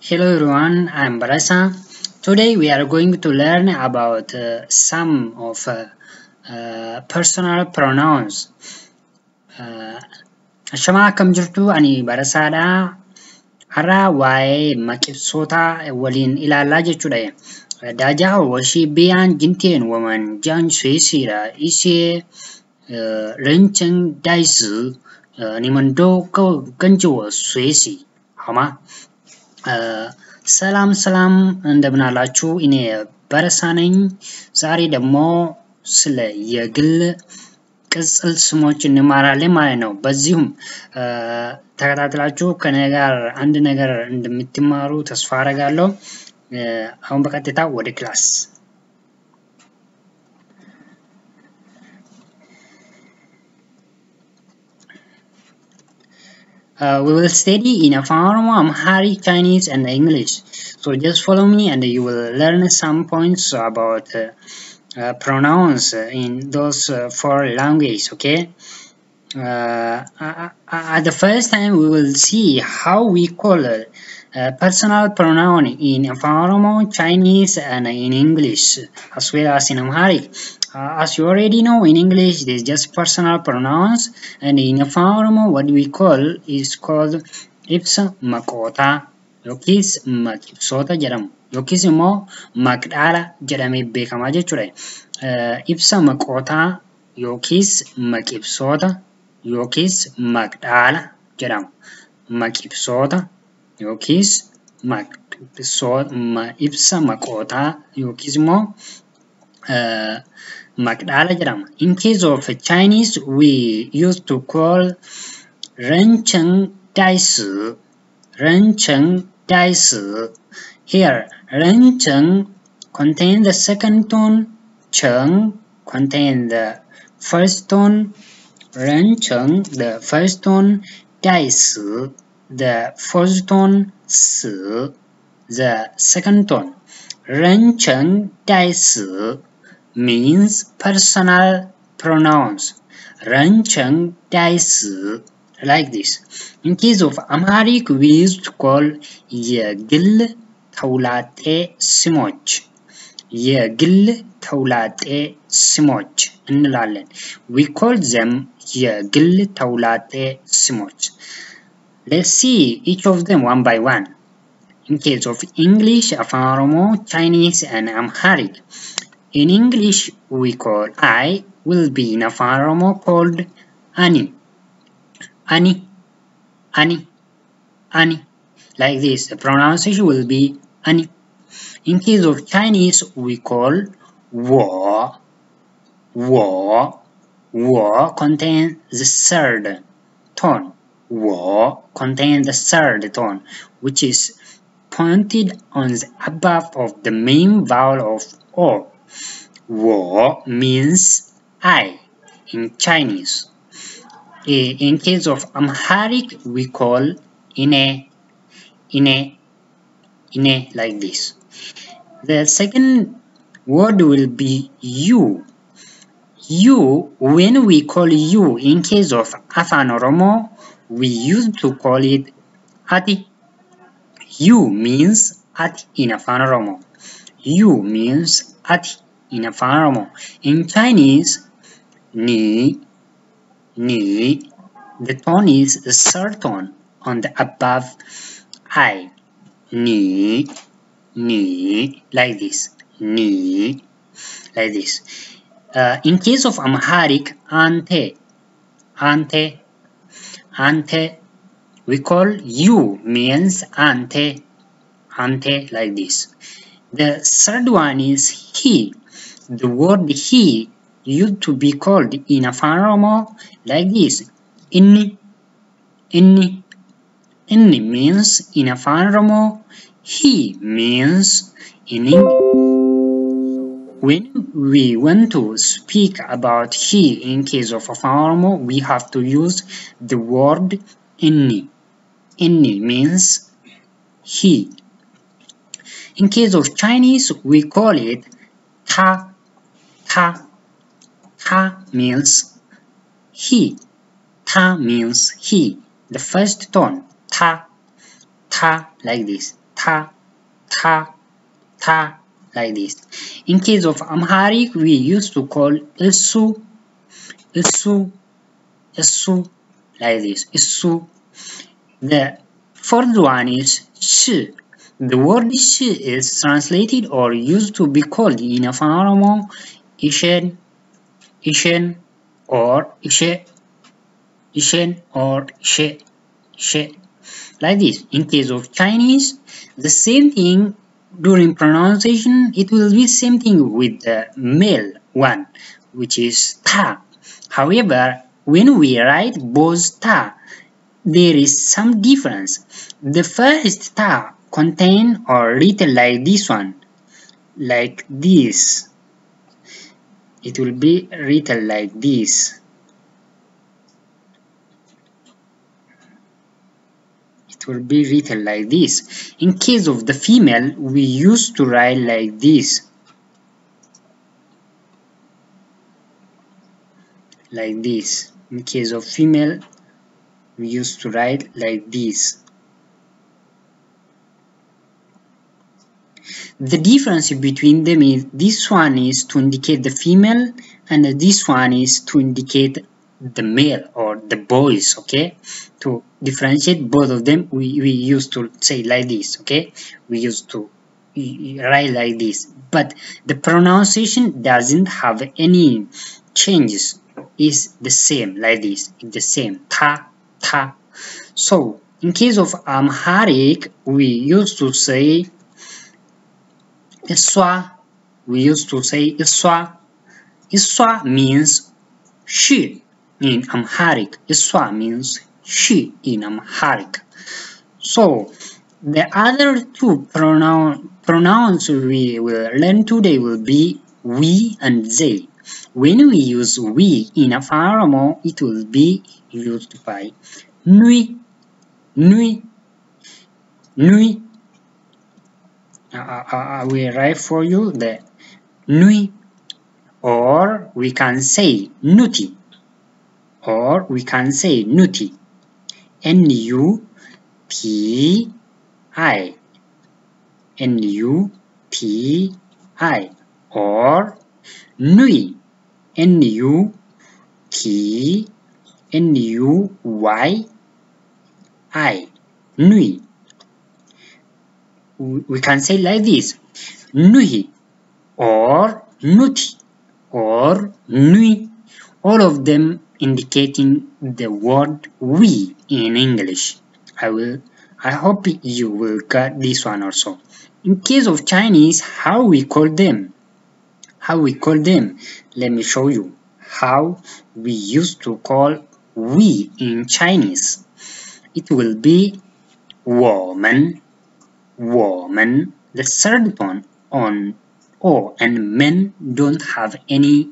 Hello everyone, I'm Barasa. Today we are going to learn about some of personal pronouns. Ashamaa akkam jirtu ani Barasaadha. Har'a waa'ee maqibsoota waliin ilaallaa jechuudha. Daajaa washii biyaan jinteen waman jaan suisiidha. Ishee renchan daisi nimandoo ganjiwa suisi hama. ሰላም እንደምን አላችሁ? እኔ በረሳ ነኝ። ዛሬ ደግሞ ስለ የግል ቅጽል ስሞች እንማራለን ማለት ነው። በዚሁም ተከታትላችሁ ከኔ ጋር አንድ ነገር እንደምትማሩ ተስፋ አደርጋለሁ። አሁን በቀጥታ ወደ ክላስ we will study in Afaan, Amharic, Chinese, and English. So just follow me, and you will learn some points about pronouns in those four languages. Okay. At the first time, we will see how we call personal pronoun in Afaan, Chinese, and in English, as well as in Amharic. As you already know, in English there's just personal pronouns, and in Oromo what we call is called ibsa maqoota yookiis maqibsoota jedhamu yookiis immoo maqdhaala jedhamee beekama jechuudha. Ibsa maqoota yookiis maqibsoota yookiis maqdhaala jedhamu. Maqibsoota yookiis ibsa maqoota yookiis immoo Magdala jedhama. In case of Chinese, we used to call Rencheng Daisi. Rencheng Daisi. Here, Rencheng contains the second tone, Cheng contains the first tone, Rencheng the first tone, Daisi the fourth tone, Si the second tone. Rencheng Daisi means personal pronouns. Rencheng Daisi, like this. In case of Amharic, we used to call የግል ተውላጤ ስሞች. የግል ተውላጤ ስሞች እንላለን. We call them የግል ተውላጤ ስሞች. Let's see each of them one by one. In case of English, Afaan Oromo, Chinese, and Amharic. In English, we call I will be in Afaan Oromo called Ani. Ani. Ani. Ani. Like this, the pronunciation will be Ani. In case of Chinese, we call Wo. Wo. Wo contains the third tone. Wo contains the third tone, which is pointed on the above of the main vowel of O. Wo means I in Chinese. In case of Amharic, we call Ine. Ine. Ine, like this. The second word will be you. You, when we call you in case of Afaan Oromo, we used to call it Ati. You means Ati in Afaan Oromo. You means Ati in Afaan Oromo. In Chinese, Ni. Ni. The tone is the third tone on the above I. Ni. Ni. Like this. Ni. Like this. In case of Amharic, Ante. Ante. Ante. We call you means Ante. Ante, like this. The third one is he. The word he used to be called in Afaan Oromo like this. Inni. Inni. Inni means in Afaan Oromo. He means in English. When we want to speak about he in case of Afaan Oromo, we have to use the word inni. Inni means he. In case of Chinese, we call it ta. Ta. Ta means he. Ta means he. The first tone, ta. Ta, like this. Ta. ta, ta, ta, like this. In case of Amharic, we used to call isu, isu, isu, like this, isu. The fourth one is shi. The word shi is translated or used to be called in Afaan Oromo ishen, ishen, or ishe, ishen, or she, she, like this. In case of Chinese, the same thing during pronunciation, it will be same thing with the male one, which is ta. However, when we write both ta, there is some difference. The first ta contain or written like this one, like this. It will be written like this. It will be written like this. In case of the female, we used to write like this. Like this. In case of female, we used to write like this. The difference between them is this one is to indicate the female and this one is to indicate the male or the boys, okay? To differentiate both of them, we used to say like this, okay? We used to write like this, but the pronunciation doesn't have any changes. Is the same like this, it's the same, ta, ta. So in case of Amharic, we used to say iswa. We used to say iswa. Iswa means she in Amharic. Iswa means she in Amharic. So the other two pronouns we will learn today will be we and they. When we use we in Afaan Oromo, it will be used by nui, nui, nui. I will write for you the nui, or we can say nuti, or we can say nuti, N-U-T-I, N-U-T-I, or nui, N-U-T-N-U-Y-I, nui. We can say like this, nuhi, or nuti, or nui, all of them indicating the word we in English. I hope you will get this one also. In case of Chinese, how we call them? How we call them? Let me show you how we used to call we in Chinese. It will be woman, woman. The third one on O and men don't have any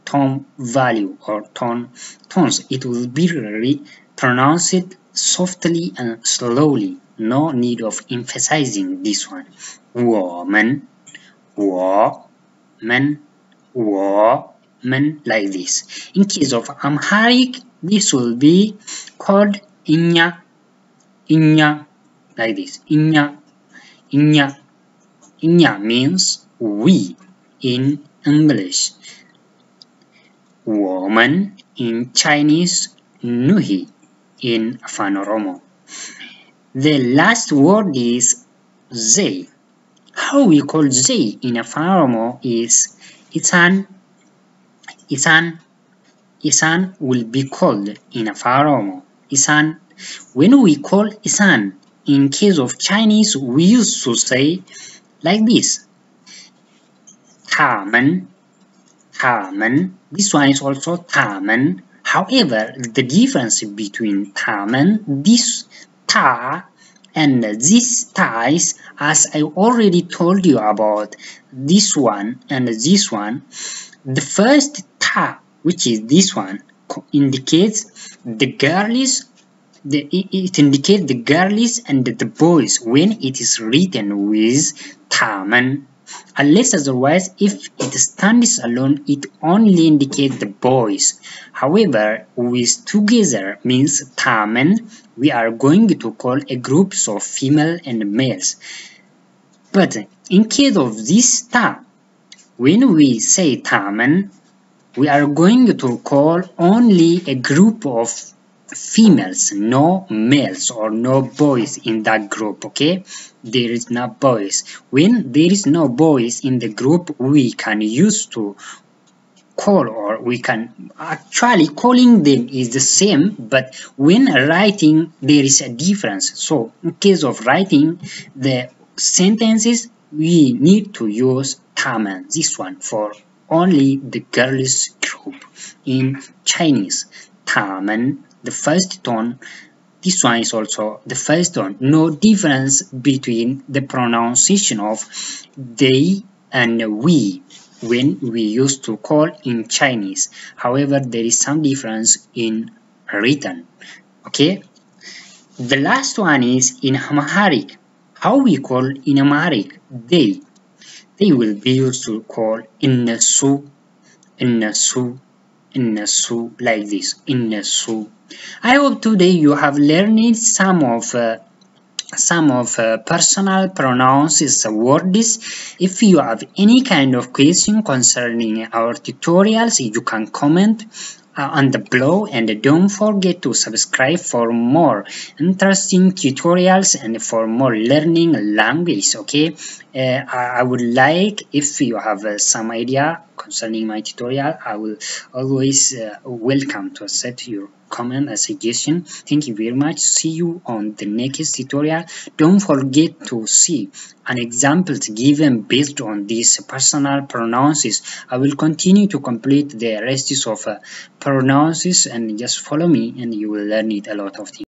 tone value or tones. It will be pronounced softly and slowly. No need of emphasizing this one. Woman, woman, woman, like this. In case of Amharic, this will be called inya, inya, like this. Inya, inya. Inya means we in English. Woman in Chinese, nuhi in Afaan Oromo. The last word is they. How we call they in Afaan Oromo is isan. Isan. Isan will be called in Afaan Oromo. Isan. When we call isan in case of Chinese, we used to say like this. Tamen. Tamen. This one is also tamen. However, the difference between tamen, this ta, and this ties, as I already told you about this one and this one, the first ta, which is this one, indicates the girlies. It indicates the girlies and the boys when it is written with tamen. Unless otherwise, if it stands alone, it only indicates the boys. However, with together means tamen, we are going to call a group of female and males. But in case of this ta, when we say tamen, we are going to call only a group of females, no males or no boys in that group, okay? There is no boys. When there is no boys in the group, we can use to call, or we can actually calling them is the same, but when writing there is a difference. So in case of writing the sentences, we need to use tamen, this one, for only the girls group. In Chinese, tamen, the first tone, this one is also the first tone. No difference between the pronunciation of they and we when we used to call in Chinese. However, there is some difference in written. Okay, the last one is in Amharic. How we call in Amharic they will be used to call innasu, innasu, innasu, like this, innasu. I hope today you have learned some of personal pronouns words. If you have any kind of question concerning our tutorials, you can comment on the below, and don't forget to subscribe for more interesting tutorials and for more learning language. Okay, I would like, if you have some idea concerning my tutorial, I will always welcome to accept your comment and suggestion. Thank you very much. See you on the next tutorial. Don't forget to see an examples given based on these personal pronouns. I will continue to complete the rest of pronouns, and just follow me and you will learn it a lot of things.